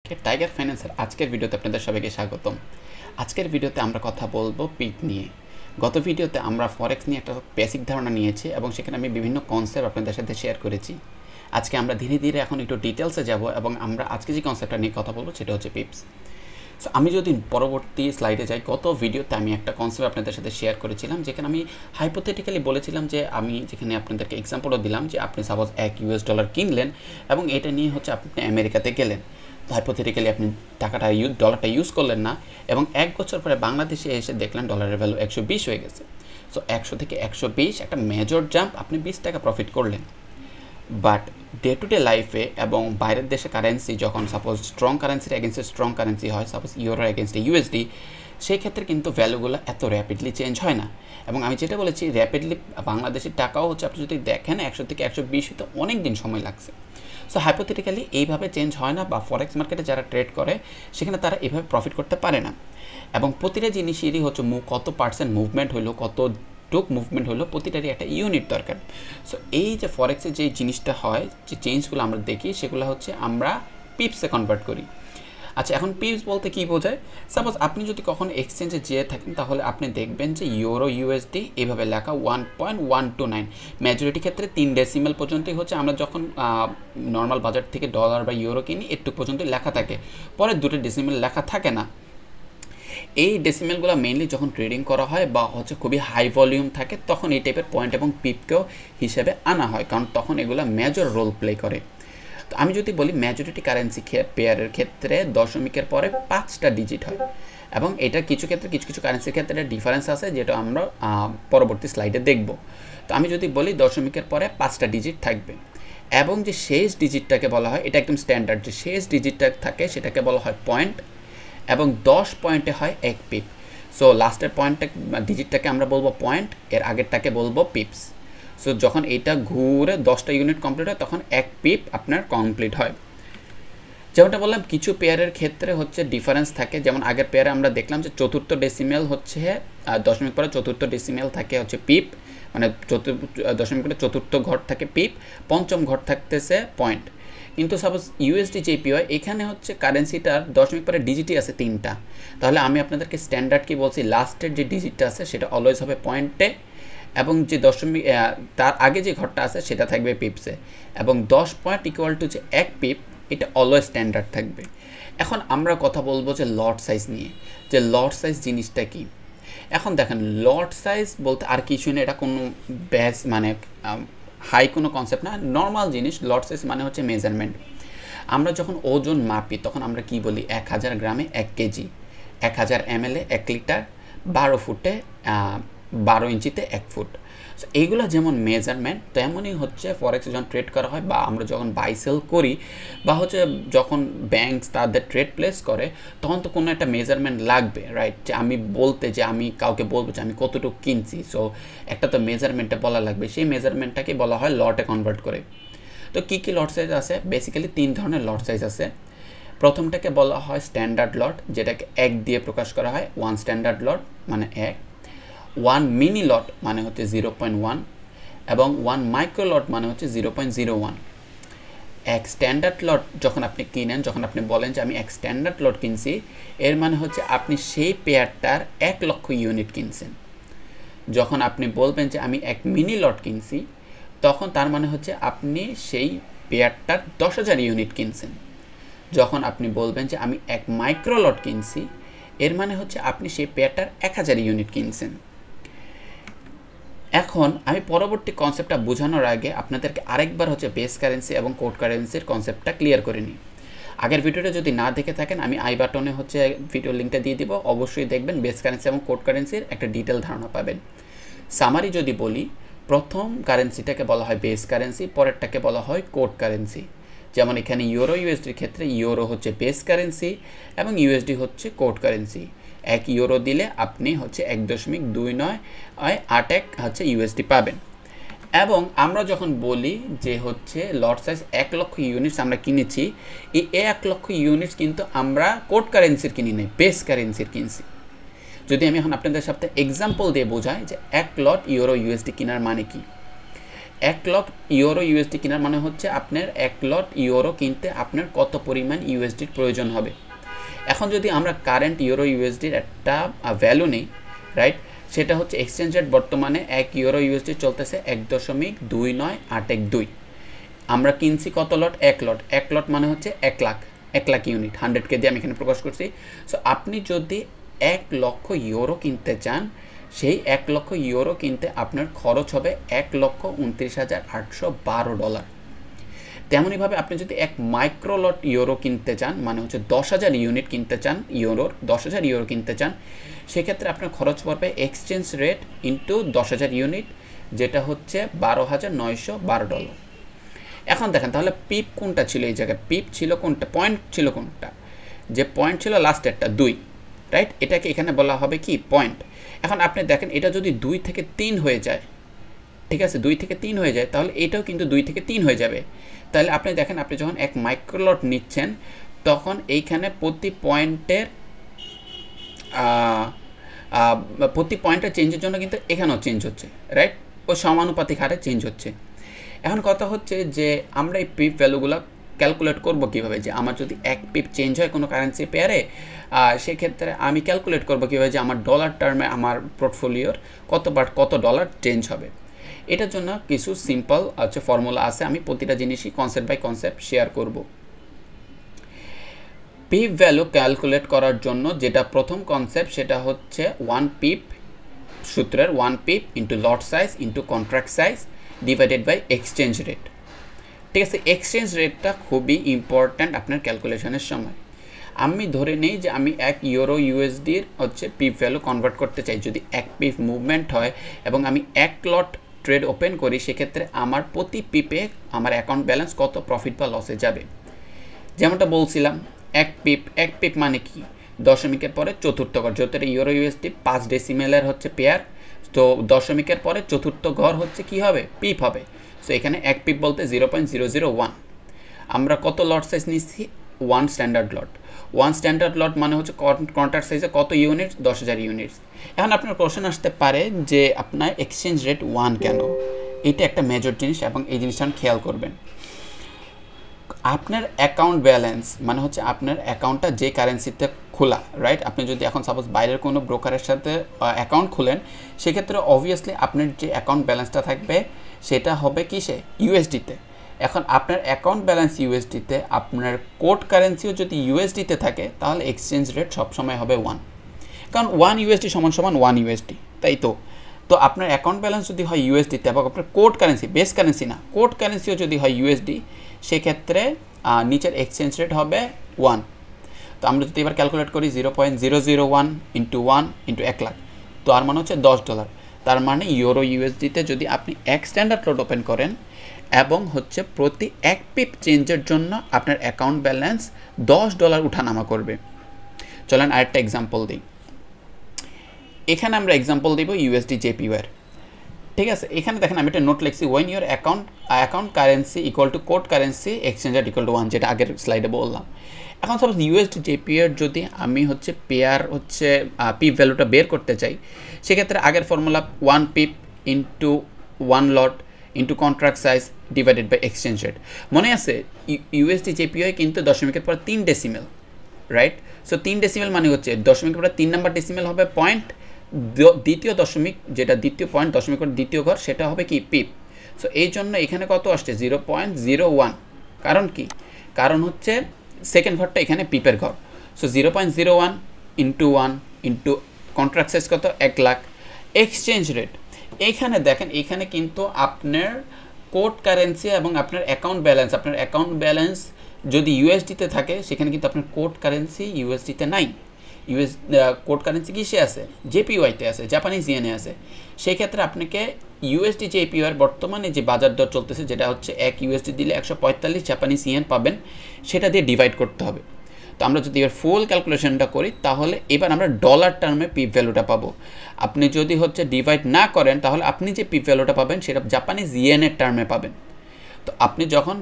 Tiger ফাইন্যান্সের আজকের ভিডিওতে আপনাদের সবাইকে স্বাগতম। আজকের ভিডিওতে আমরা কথা বলবো পিপ নিয়ে। গত ভিডিওতে আমরা ফরেক্স নিয়ে একটা বেসিক ধারণা নিয়েছি এবং সেখানে আমি বিভিন্ন কনসেপ্ট আপনাদের সাথে শেয়ার করেছি। আজকে আমরা ধীরে ধীরে এখন একটু ডিটেলসে যাব এবং আমরা আজকে যে কনসেপ্টটা নিয়ে কথা বলবো সেটা হচ্ছে পিপস। সো আমি যদি পরবর্তী স্লাইডে যাই, গত ভিডিওতে আমি একটা কনসেপ্ট আপনাদের সাথে শেয়ার করেছিলাম, যেখানে আমি হাইপোথেটিক্যালি বলেছিলাম যে আমি যেখানে আপনাদেরকে এক্সাম্পলও দিলাম যে আপনি সাপোজ $1 কিনলেন এবং এটা নিয়ে হচ্ছে আপনি আমেরিকাতে গেলেন। হাইপোথেটিক্যালি আপনি ডলারটা ইউজ করলেন না এবং 1 বছর পরে বাংলাদেশে এসে দেখলেন ডলারের ভ্যালু 120 হয়ে গেছে। সো 100 থেকে 120 একটা মেজর জাম্প, আপনি 20 টাকা প্রফিট করলেন। বাট ডে টু ডে লাইফে এবং বাইরের দেশে কারেন্সি যখন সাপোজ স্ট্রং কারেন্সির এগেনস্টে স্ট্রং কারেন্সি হয়, সাপোজ ইউরো এগেনস্টে ইউএসডি, সেই ক্ষেত্রে কিন্তু ভ্যালুগুলো এত র্যাপিডলি চেঞ্জ হয় না। এবং আমি যেটা বলেছি, র্যাপিডলি বাংলাদেশের টাকাও হচ্ছে আপনি যদি দেখেন 100 থেকে 120 হতে অনেক দিন সময় লাগছে। সো হাইপোথেটিক্যালি এইভাবে চেঞ্জ হয় না, বা ফরেক্স মার্কেটে যারা ট্রেড করে সেখানে তারা এইভাবে প্রফিট করতে পারে না। এবং প্রতিটা জিনিসেরই হচ্ছে কত পার্সেন্ট মুভমেন্ট হলো, কত মুভমেন্ট হলো, প্রতিটারই একটা ইউনিট দরকার। সো এই যে ফরেক্সে যে জিনিসটা হয়, যে চেঞ্জগুলো আমরা দেখি, সেগুলো হচ্ছে আমরা পিপসে কনভার্ট করি। আচ্ছা, এখন পিপস বলতে কী বোঝায়? সাপোজ আপনি যদি কখনো এক্সচেঞ্জে যেয়ে থাকেন, তাহলে আপনি দেখবেন যে ইউরো ইউএসডি এইভাবে লেখা 1.129, মেজরিটি ক্ষেত্রে 3 ডেসিমেল পর্যন্তই হচ্ছে। আমরা যখন নর্মাল বাজার থেকে ডলার বা ইউরো কিনি, একটু পর্যন্ত লেখা থাকে, পরে 2 ডেসিমেল লেখা থাকে না। এই ডেসিমেলগুলো মেইনলি যখন ট্রেডিং করা হয় বা হচ্ছে খুবই হাই ভলিউম থাকে, তখন এই টাইপের পয়েন্ট এবং পিপকেও হিসেবে আনা হয়, কারণ তখন এগুলো মেজর রোল প্লে করে। তো আমি যদি বলি মেজরিটি কারেন্সি পেয়ারের ক্ষেত্রে দশমিকের পরে 5টা ডিজিট হয়, এবং এটা কিছু ক্ষেত্রে কিছু কারেন্সির ক্ষেত্রে ডিফারেন্স আছে, যেটা আমরা পরবর্তী স্লাইডে দেখব। তো আমি যদি বলি দশমিকের পরে 5টা ডিজিট থাকবে, এবং যে শেষ ডিজিটটাকে বলা হয়, এটা একদম স্ট্যান্ডার্ড, যে শেষ ডিজিটটা থাকে সেটাকে বলা হয় পয়েন্ট, এবং 10 পয়েন্টে হয় 1 পিপ। সো লাস্টের পয়েন্টটা ডিজিটটাকে আমরা বলবো পয়েন্ট, এর আগেরটাকে বলবো পিপস। সো যখন এটা ঘুরে 10টা ইউনিট কমপ্লিট হয়, তখন 1 পিপ আপনার কমপ্লিট হয়। যেমনটা বললাম, কিছু পেয়ারের ক্ষেত্রে হচ্ছে ডিফারেন্স থাকে। যেমন আগের পেয়ারে আমরা দেখলাম যে চতুর্থ ডেসিমেল হচ্ছে দশমিক পরে চতুর্থ ডেসিমেল থাকে হচ্ছে পিপ, মানে দশমিক পরে চতুর্থ ঘর থাকে পিপ, পঞ্চম ঘর থাকতেছে পয়েন্ট। কিন্তু সাপোজ ইউএসডি জেপিওয়াই, এখানে হচ্ছে কারেন্সিটার দশমিক পরে ডিজিটই আছে 3টা। তাহলে আমি আপনাদেরকে স্ট্যান্ডার্ড কি বলছি, লাস্টের যে ডিজিটটা আছে সেটা অলওয়েজ হবে পয়েন্টে, এবং যে দশমিক তার আগে যে ঘরটা আছে সেটা থাকবে পিপসে, এবং 10 পয়েন্ট ইকুয়াল টু যে 1 পিপ, এটা অলওয়েজ স্ট্যান্ডার্ড থাকবে। এখন আমরা কথা বলবো যে লট সাইজ নিয়ে, যে লট সাইজ জিনিসটা কি। এখন দেখেন, লট সাইজ বলতে আর কিছু নেই, এটা কোনো মানে হাই কোনো কনসেপ্ট না, নর্মাল জিনিস। লট সাইজ মানে হচ্ছে মেজারমেন্ট। আমরা যখন ওজন মাপি তখন আমরা কি বলি, 1000 গ্রামে 1 কেজি, 1000 ml 1 লিটার, 12 ফুটে 12 ইঞ্চিতে 1 ফুট। সো এইগুলো যেমন মেজারমেন্ট, তেমনই হচ্ছে ফরেক্সে যখন ট্রেড করা হয়, বা আমরা যখন বাই সেল করি, বা হচ্ছে যখন ব্যাংকস তাদের ট্রেড প্লেস করে, তখন তো কোনো একটা মেজারমেন্ট লাগবে, রাইট? যে আমি বলতে, যে আমি কাউকে বলবো যে আমি কতটুকু কিনছি, সো একটা তো মেজারমেন্টে বলা লাগবে। সেই মেজারমেন্টটাকে বলা হয় লটে কনভার্ট করে। তো কী কী লট সাইজ আছে? বেসিক্যালি 3 ধরনের লট সাইজ আছে। প্রথমটাকে বলা হয় স্ট্যান্ডার্ড লট, যেটাকে 1 দিয়ে প্রকাশ করা হয়, 1 স্ট্যান্ডার্ড লট মানে 1, 1 মিনি লট মানে হচ্ছে 0.1, এবং 1 মাইক্রো লট মানে হচ্ছে 0.01। এক স্ট্যান্ডার্ড লট যখন আপনি কিনেন, যখন আপনি বলেন যে আমি এক স্ট্যান্ডার্ড লট কিনছি, এর মানে হচ্ছে আপনি সেই পেয়ারটার 1 লক্ষ ইউনিট কিনছেন। যখন আপনি বলবেন যে আমি এক মিনি লট কিনছি, তখন তার মানে হচ্ছে আপনি সেই পেয়ারটার 10,000 ইউনিট কিনছেন। যখন আপনি বলবেন যে আমি এক মাইক্রো লট কিনছি, এর মানে হচ্ছে আপনি সেই পেয়ারটার 1000 ইউনিট কিনছেন। এখন আমি পরবর্তী কনসেপ্টটা বোঝানোর আগে আপনাদেরকে আরেকবার হচ্ছে বেস কারেন্সি এবং কোড কারেন্সির কনসেপ্টটা ক্লিয়ার করে নিই। আগের ভিডিওটা যদি না দেখে থাকেন, আমি আই বাটনে হচ্ছে ভিডিও লিঙ্কটা দিয়ে দিব, অবশ্যই দেখবেন। বেস কারেন্সি এবং কোড কারেন্সির একটা ডিটেল ধারণা পাবেন। সামারি যদি বলি, প্রথম কারেন্সিটাকে বলা হয় বেস কারেন্সি, পরেরটাকে বলা হয় কোড কারেন্সি। যেমন এখানে ইউরো ইউএসডির ক্ষেত্রে ইউরো হচ্ছে বেস কারেন্সি এবং ইউএসডি হচ্ছে কোড কারেন্সি। 1 ইউরো দিলে আপনি হচ্ছে 1.2981 হচ্ছে ইউএসডি পাবেন। এবং আমরা যখন বলি যে হচ্ছে লট সাইজ 1 লক্ষ ইউনিটস আমরা কিনেছি, এই 1 লক্ষ ইউনিটস কিন্তু আমরা কোড কারেন্সির কিনি নাই, বেস কারেন্সির কিনছি। যদি আমি এখন আপনাদের সাথে এক্সাম্পল দিয়ে বোঝাই যে 1 লট ইউরো ইউএসডি কেনার মানে কি। 1 লট ইউরো ইউএসডি কেনার মানে হচ্ছে আপনার 1 লট ইউরো কিনতে আপনার কত পরিমাণ ইউএসডির প্রয়োজন হবে। এখন যদি আমরা কারেন্ট ইউরো ইউএসডির একটা ভ্যালু নেই, রাইট, সেটা হচ্ছে এক্সচেঞ্জ রেট বর্তমানে 1 ইউরো ইউএসডি চলতেছে 1.29812। আমরা কিনছি কত লট? 1 লট। 1 লট মানে হচ্ছে 1 লাখ ইউনিট, 100কে দিয়ে আমি এখানে প্রকাশ করছি। সো আপনি যদি 1 লক্ষ ইউরো কিনতে চান, সেই 1 লক্ষ ইউরো কিনতে আপনার খরচ হবে $1,29,812। তেমনইভাবে আপনি যদি 1 মাইক্রো লট ইউরো কিনতে চান, মানে হচ্ছে 10,000 ইউনিট কিনতে চান, 10,000 ইউরো কিনতে চান, সেক্ষেত্রে আপনার খরচ পড়বে এক্সচেঞ্জ রেট ইন্টু 10,000 ইউনিট, যেটা হচ্ছে $12,912। এখন দেখেন তাহলে পিপ কোনটা ছিল এই জায়গায়? পিপ ছিল কোনটা? পয়েন্ট ছিল কোনটা? যে পয়েন্ট ছিল লাস্টেরটা 2, রাইট, এটাকে এখানে বলা হবে কি পয়েন্ট। এখন আপনি দেখেন এটা যদি 2 থেকে 3 হয়ে যায়, ঠিক আছে, 2 থেকে 3 হয়ে যায়, তাহলে এটাও কিন্তু 2 থেকে 3 হয়ে যাবে। তাহলে আপনি দেখেন আপনি যখন 1 মাইক্রোলট নিচ্ছেন, তখন এইখানে প্রতি পয়েন্টের চেঞ্জের জন্য কিন্তু এখানেও চেঞ্জ হচ্ছে, রাইট, ও সমানুপাতিক হারে চেঞ্জ হচ্ছে। এখন কথা হচ্ছে যে আমরা এই পিপ ভ্যালুগুলো ক্যালকুলেট করব কীভাবে? যে আমার যদি 1 পিপ চেঞ্জ হয় কোনো কারেন্সি পেয়ারে, সেক্ষেত্রে আমি ক্যালকুলেট করব কীভাবে যে আমার ডলার টার্মে আমার পোর্টফোলিওর কত ডলার চেঞ্জ হবে। এটার জন্য কিছু সিম্পল ফর্মুলা আছে, আমি প্রতিটা জিনিসই কনসেপ্ট বাই কনসেপ্ট শেয়ার করব। পিপ ভ্যালু ক্যালকুলেট করার জন্য যেটা প্রথম কনসেপ্ট, সেটা হচ্ছে 1 পিপ সূত্রের 1 pip into lot size into contract size divided by exchange rate. ঠিক আছে, এক্সচেঞ্জ রেটটা খুবই ইম্পর্ট্যান্ট আপনার ক্যালকুলেশনের সময়। আমি ধরে নেই যে আমি 1 ইউরো ইউএসডির হচ্ছে পিপ ভ্যালু কনভার্ট করতে চাই। যদি 1 পিপ মুভমেন্ট হয় এবং আমি 1 লট ট্রেড ওপেন করি, সেক্ষেত্রে আমার প্রতি পিপে আমার অ্যাকাউন্ট ব্যালেন্স কত প্রফিট বা লসে যাবে। যেমনটা বলছিলাম, 1 পিপ মানে কি? দশমিকের পরে চতুর্থ ঘর, যেহেতু এটা ইউরো ইউএসডি 5 ডেসিমেলের হচ্ছে পেয়ার, তো দশমিকের পরে চতুর্থ ঘর হচ্ছে কি হবে? পিপ হবে। সো এখানে 1 পিপ বলতে 0.001। আমরা কত লট সাইজ নিচ্ছি? 1 স্ট্যান্ডার্ড লট। 1 স্ট্যান্ডার্ড লট মানে হচ্ছে কন্ট্রাক্ট সাইজে কত ইউনিট? 10,000 ইউনিট। এখন আপনার কোশ্চেন আসতে পারে যে আপনার এক্সচেঞ্জ রেট 1 কেন? এটা একটা মেজর জিনিস এবং এই জিনিসটা খেয়াল করবেন। আপনার অ্যাকাউন্ট ব্যালেন্স মানে হচ্ছে আপনার অ্যাকাউন্টটা যে কারেন্সিতে খোলা, রাইট, আপনি যদি এখন সাপোজ বাইরের কোনো ব্রোকারের সাথে অ্যাকাউন্ট খুলেন, সেক্ষেত্রে অবভিয়াসলি আপনার যে অ্যাকাউন্ট ব্যালেন্সটা থাকবে সেটা হবে কিসে? ইউএসডিতে। এখন আপনার অ্যাকাউন্ট ব্যালেন্স ইউএসডিতে, আপনার কোড কারেন্সিও যদি ইউএসডিতে থাকে, তাহলে এক্সচেঞ্জ রেট সবসময় হবে 1, কারণ 1 ইউএসডি সমান 1 ইউএসডি, তাই তো। তো আপনার অ্যাকাউন্ট ব্যালেন্স যদি হয় ইউএসডিতে এবং আপনার কোড কারেন্সি, বেস কারেন্সি না, কোড কারেন্সিও যদি হয় ইউএসডি, সেক্ষেত্রে নিচের এক্সচেঞ্জ রেট হবে 1। তো আমরা যদি এবার ক্যালকুলেট করি 0.001 ইন্টু 1 ইন্টু 1 লাখ, তো আর মানে হচ্ছে $10। তার মানে ইউরো ইউএসডিতে যদি আপনি 1 স্ট্যান্ডার্ড লট ওপেন করেন এবং হচ্ছে প্রতি 1 পিপ চেঞ্জের জন্য আপনার অ্যাকাউন্ট ব্যালেন্স $10 উঠানামা করবে। চলেন আরেকটা এক্সাম্পল দিই। এখানে আমরা এক্সাম্পল দিব ইউএসডি জেপিওয়ার। ঠিক আছে, এখানে দেখেন আমি একটা নোট লিখছি, when your account currency equal to code currency exchange rate equal to 1, যেটা আগের স্লাইডে বললাম। এখন সাপোজ ইউএসডি জেপিওয়ার যদি আমি হচ্ছে পেয়ার হচ্ছে পিপ ভ্যালুটা বের করতে চাই, সেক্ষেত্রে আগের formula 1 pip into 1 lot into contract size divided by exchange rate. মনে আছে ইউএসডি জেপিওয়াই কিন্তু দশমিকের পর 3 ডেসিমেল, রাইট। সো 3 ডেসিমেল মানে হচ্ছে দশমিকের পর 3 নাম্বার ডেসিমেল হবে পয়েন্ট, দ্বিতীয় দশমিক যেটা দ্বিতীয় পয়েন্ট দশমিকের দ্বিতীয় ঘর সেটা হবে কি? পিপ। সো এই জন্য এখানে কত আসছে? 0.01। কারণ কি? কারণ হচ্ছে সেকেন্ড ঘরটা এখানে পিপের ঘর। So 0.01 into 1 into contract size কত? 1 লাখ। এক্সচেঞ্জ রেট এইখানে দেখেন, এখানে কিন্তু আপনার কোড কারেন্সি এবং আপনার অ্যাকাউন্ট ব্যালেন্স যদি ইউএসডিতে থাকে, সেখানে কিন্তু আপনার কোড কারেন্সি ইউএসডিতে নাই। কোড কারেন্সি কিসে আছে? জেপিওয়াইতে আছে, জাপানিজ ইয়েনে আছে। সেই ক্ষেত্রে আপনাকে ইউএসডি জেপিওয়ার বর্তমানে যে বাজার দর চলতেছে, যেটা হচ্ছে 1 ইউএসডি দিলে 145 জাপানিজ ইয়েন পাবেন, সেটা দিয়ে ডিভাইড করতে হবে। তো আমরা যদি এবার ফুল ক্যালকুলেশনটা করি, তাহলে এবার আমরা ডলার টার্মে পিপ ভ্যালুটা পাবো। আপনি যদি হচ্ছে ডিভাইড না করেন, তাহলে আপনি যে পিপ ভ্যালুটা পাবেন সেটা জাপানিজ ইয়েনের টার্মে পাবেন। তো আপনি যখন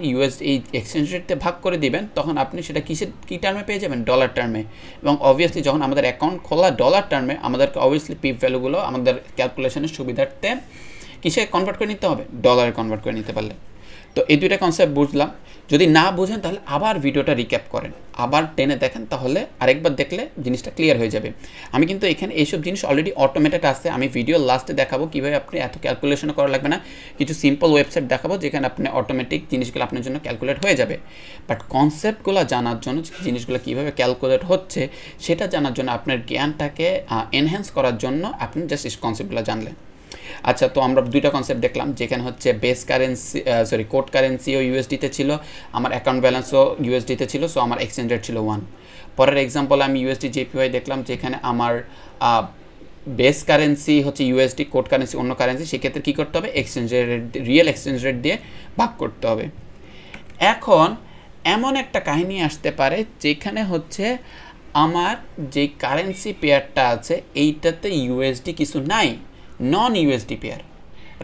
এই এক্সচেঞ্জ রেটে ভাগ করে দিবেন, তখন আপনি সেটা কী টার্মে পেয়ে যাবেন? ডলার টার্মে। এবং অবভিয়াসলি যখন আমাদের অ্যাকাউন্ট খোলা ডলার টার্মে, আমাদেরকে অবভিয়াসলি পিপ ভ্যালুগুলো আমাদের ক্যালকুলেশনের সুবিধার্থে কিসে কনভার্ট করে নিতে হবে? ডলারে কনভার্ট করে নিতে পারলে। তো এই দুইটা কনসেপ্ট বুঝলাম। যদি না বুঝেন তাহলে আবার ভিডিওটা রিক্যাপ করেন, আবার টেনে দেখেন, তাহলে আরেকবার দেখলে জিনিসটা ক্লিয়ার হয়ে যাবে। আমি কিন্তু এখানে এইসব জিনিস অলরেডি অটোমেটেড আছে, আমি ভিডিও লাস্টে দেখাবো কীভাবে আপনি এত ক্যালকুলেশন করা লাগবে না, কিছু সিম্পল ওয়েবসাইট দেখাবো যেখানে আপনি অটোমেটিক জিনিসগুলো আপনার জন্য ক্যালকুলেট হয়ে যাবে। বাট কনসেপ্টগুলো জানার জন্য, জিনিসগুলো কীভাবে ক্যালকুলেট হচ্ছে সেটা জানার জন্য, আপনার জ্ঞানটাকে এনহ্যান্স করার জন্য আপনি জাস্ট এই কনসেপ্টগুলো জানলেন। আচ্ছা, তো আমরা দুইটা কনসেপ্ট দেখলাম, যেখানে হচ্ছে বেস কারেন্সি কোড কারেন্সিও ইউএসডিতে ছিল, আমার অ্যাকাউন্ট ব্যালেন্সও ইউএসডিতে ছিল, সো আমার এক্সচেঞ্জ রেট ছিল 1। পরের এক্সাম্পল আমি ইউএসডি জেপিওয়াই দেখলাম, যেখানে আমার বেস কারেন্সি হচ্ছে ইউএসডি, কোড কারেন্সি অন্য কারেন্সি, সেক্ষেত্রে কী করতে হবে? Exchange rate, real exchange rate দিয়ে ভাগ করতে হবে। এখন এমন একটা কাহিনী আসতে পারে যেখানে হচ্ছে আমার যে কারেন্সি পেয়ারটা আছে এইটাতে ইউএসডি কিছু নাই, নন ইউএসডি পেয়ার,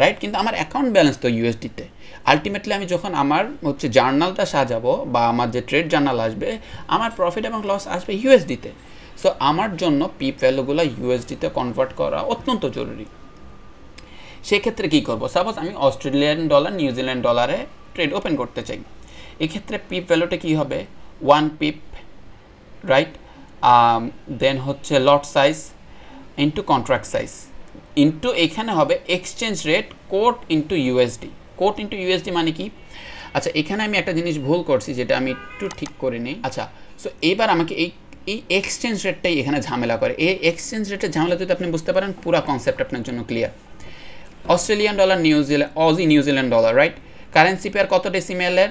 রাইট? কিন্তু আমার অ্যাকাউন্ট ব্যালেন্স তো ইউএসডিতে। আলটিমেটলি আমি যখন আমার হচ্ছে জার্নালটা সাজাবো বা আমার যে ট্রেড জার্নাল আসবে, আমার প্রফিট এবং লস আসবে ইউএসডিতে। সো আমার জন্য পিপ ভ্যালুগুলো ইউএসডিতে কনভার্ট করা অত্যন্ত জরুরি। সেক্ষেত্রে কী করবো? সাপোজ আমি অস্ট্রেলিয়ান ডলার, নিউজিল্যান্ড ডলারে ট্রেড ওপেন করতে চাই, এক্ষেত্রে পিপ ভ্যালুটা কী হবে? 1 পিপ, রাইট? দেন হচ্ছে লট size into contract size into এখানে হবে exchange rate code into USD. Code into USD মানে কি? আচ্ছা, এখানে আমি একটা জিনিস ভুল করছি, যেটা আমি একটু ঠিক করে নিই। আচ্ছা, সো এবার আমাকে এই এক্সচেঞ্জ রেটটাই এখানে ঝামেলা করে। এই এক্সচেঞ্জ রেটের ঝামেলা যদি আপনি বুঝতে পারেন, পুরো কনসেপ্ট আপনার জন্য clear. Australian dollar, Aussie New Zealand dollar, right? Currency pair কত ডেসিমেলের?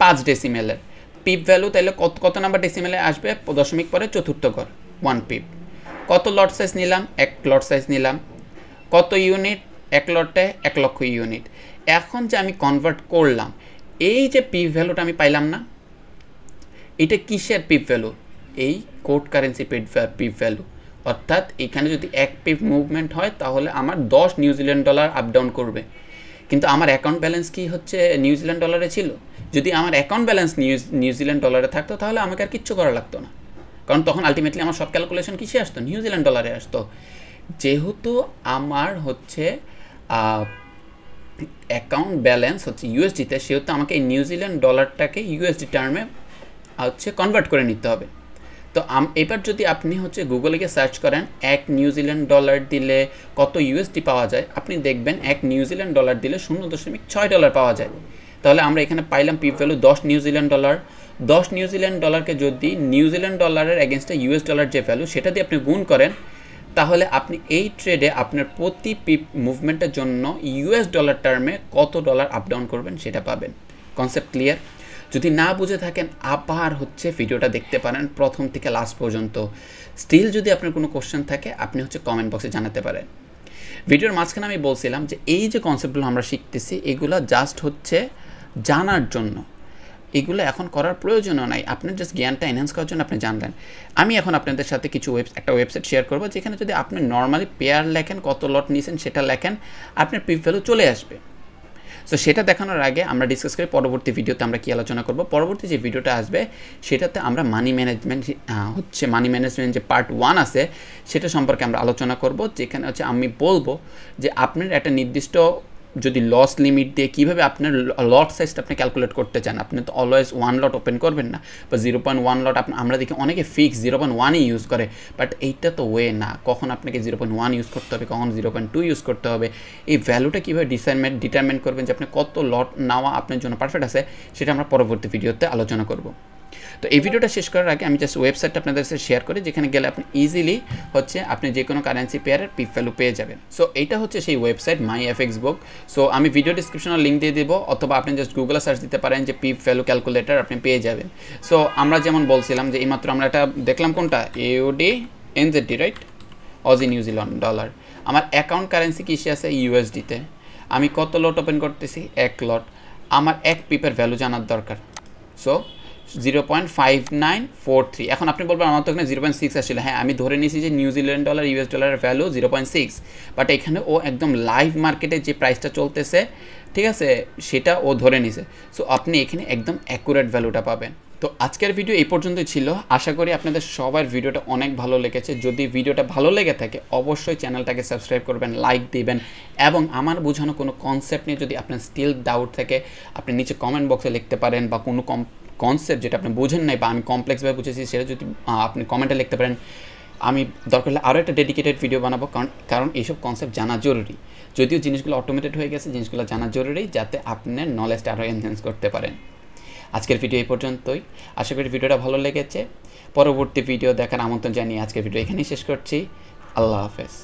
5 ডেসিমেলের। পিপ ভ্যালু তাহলে কত নাম্বার ডেসিমেলে আসবে? দশমিক পরে চতুর্থ ঘর, 1 পিপ। কত লট সাইজ নিলাম? 1 লট সাইজ নিলাম। কত ইউনিট? 1 লটে 1 লক্ষ ইউনিট। এখন যে আমি কনভার্ট করলাম, এই যে পিপ ভ্যালুটা আমি পাইলাম না, এটা কিসের পিপ ভ্যালু? এই কোড কারেন্সি পিপ ভ্যালু। অর্থাৎ এখানে যদি 1 পিপ মুভমেন্ট হয় তাহলে আমার 10 নিউজিল্যান্ড ডলার আপ ডাউন করবে। কিন্তু আমার অ্যাকাউন্ট ব্যালেন্স কি হচ্ছে নিউজিল্যান্ড ডলারে ছিল। যদি আমার অ্যাকাউন্ট ব্যালেন্স নিউজিল্যান্ড ডলারে থাকতো তাহলে আমাকে আর কিচ্ছু করা লাগতো না, কারণ তখন আলটিমেটলি আমার সব ক্যালকুলেশন কিসে আসতো? নিউজিল্যান্ড ডলারে আসতো। যেহেতু আমার হচ্ছে অ্যাকাউন্ট ব্যালেন্স হচ্ছে ইউএসডিতে, সেহেতু আমাকে এই নিউজিল্যান্ড ডলারটাকে ইউএসডি টার্মে হচ্ছে কনভার্ট করে নিতে হবে। তো এবার যদি আপনি হচ্ছে গুগলে গিয়ে সার্চ করেন 1 নিউজিল্যান্ড ডলার দিলে কত ইউএসডি পাওয়া যায়, আপনি দেখবেন 1 নিউজিল্যান্ড ডলার দিলে 0.6 ডলার পাওয়া যায়। তাহলে আমরা এখানে পাইলাম পিপ ভ্যালু 10 নিউজিল্যান্ড ডলার। 10 নিউজিল্যান্ড ডলারকে যদি নিউজিল্যান্ড ডলারের এগেনস্টে ইউএস ডলার যে ভ্যালু, সেটা দিয়ে আপনি গুণ করেন, তাহলে আপনি এই ট্রেডে আপনার প্রতি পিপ মুভমেন্টের জন্য ইউএস ডলার টার্মে কত ডলার আপ ডাউন করবেন সেটা পাবেন। Concept clear? যদি না বুঝে থাকেন আবার হচ্ছে ভিডিওটা দেখতে পারেন প্রথম থেকে লাস্ট পর্যন্ত। স্টিল যদি আপনার কোনো কোশ্চেন থাকে আপনি হচ্ছে কমেন্ট বক্সে জানাতে পারেন। ভিডিওর মাঝখানে আমি বলছিলাম যে এই যে কনসেপ্টগুলো আমরা শিখতেছি এগুলো জাস্ট হচ্ছে জানার জন্য, এগুলো এখন করার প্রয়োজনও নাই, আপনার জাস্ট জ্ঞানটা এনহ্যান্স করার জন্য আপনি জানলেন। আমি এখন আপনাদের সাথে কিছু একটা ওয়েবসাইট শেয়ার করবো, যেখানে যদি আপনি নর্মালি পেয়ার লেখেন, কত লট নিয়েছেন সেটা লেখেন, আপনার পিপ ভ্যালু চলে আসবে। সো সেটা দেখানোর আগে আমরা ডিসকাস করি পরবর্তী ভিডিওতে আমরা কী আলোচনা করব। পরবর্তী যে ভিডিওটা আসবে সেটাতে আমরা মানি ম্যানেজমেন্ট যে পার্ট 1 আছে সেটা সম্পর্কে আমরা আলোচনা করব, যেখানে হচ্ছে আমি বলবো যে আপনার একটা নির্দিষ্ট যদি লস লিমিট দিয়ে কীভাবে আপনার লট সাইজটা আপনি ক্যালকুলেট করতে চান। আপনি তো অলওয়েজ 1 লট ওপেন করবেন না, বা 0.1 লট আমরা দেখি অনেকে ফিক্স 0.1ই ইউজ করে, বাট এইটা তো ওয়ে না। কখন আপনাকে 0.1 ইউজ করতে হবে, কখন 0.2 ইউজ করতে হবে, এই ভ্যালুটা কীভাবে ডিটারমেন্ট করবেন যে আপনি কত লট নেওয়া আপনার জন্য পারফেক্ট আছে, সেটা আমরা পরবর্তী ভিডিওতে আলোচনা করব। তো এই ভিডিওটা শেষ করার আগে আমি জাস্ট ওয়েবসাইটটা আপনাদের সাথে শেয়ার করি, যেখানে গেলে আপনি ইজিলি হচ্ছে আপনি যে কোনো কারেন্সি পেয়ারের পিপ ভ্যালু পেয়ে যাবেন। সো এইটা হচ্ছে সেই ওয়েবসাইট MyFXBook। সো আমি ভিডিও ডিসক্রিপশনে লিঙ্ক দিয়ে দেবো, অথবা আপনি জাস্ট গুগলে সার্চ দিতে পারেন যে পিপ ভ্যালু ক্যালকুলেটর, আপনি পেয়ে যাবেন। সো আমরা যেমন বলছিলাম যে এইমাত্র আমরা এটা দেখলাম, কোনটা? AUD/NZD, right? Aussie New Zealand dollar. আমার অ্যাকাউন্ট কারেন্সি কিসে আছে? ইউএসডিতে। আমি কত লট ওপেন করতেছি? 1 লট। আমার 1 পিপের ভ্যালু জানার দরকার। সো 0.5943। এখন আপনি বলবেন আমার তো এখানে 0.6 আসছিল। হ্যাঁ, আমি ধরে নিয়েছি যে নিউজিল্যান্ড ডলার ইউএস ডলারের ভ্যালু 0.6, বাট এখানে ও একদম লাইভ মার্কেটে যে প্রাইসটা চলতেছে, ঠিক আছে, সেটা ও ধরে নিছে। সো আপনি এখানে একদম অ্যাকুরেট ভ্যালুটা পাবেন। তো আজকের ভিডিও এই পর্যন্তই ছিল। আশা করি আপনাদের সবার ভিডিওটা অনেক ভালো লেগেছে। যদি ভিডিওটা ভালো লেগে থাকে অবশ্যই চ্যানেলটাকে সাবস্ক্রাইব করবেন, লাইক দিবেন এবং আমার বোঝানো কোনো কনসেপ্ট নিয়ে যদি আপনার স্টিল ডাউট থাকে আপনি নিচে কমেন্ট বক্সে লিখতে পারেন, বা কোনো কনসেপ্ট যেটা আপনি বুঝেন নাই বা আমি কমপ্লেক্সভাবে বুঝেছি সেটা যদি আপনি কমেন্টে লিখতে পারেন। আমি দরকার হলে আরও একটা ডেডিকেটেড ভিডিও বানাবো, কারণ এইসব কনসেপ্ট জানা জরুরি। যদিও জিনিসগুলো অটোমেটেড হয়ে গেছে, জিনিসগুলো জানা জরুরি যাতে আপনার নলেজটা আরও এনহ্যান্স করতে পারেন। আজকের ভিডিও এই পর্যন্তই। আশা করি ভিডিওটা ভালো লেগেছে। পরবর্তী ভিডিও দেখার আমন্ত্রণ জানিয়ে আজকের ভিডিও এখানেই শেষ করছি। আল্লাহ হাফেজ।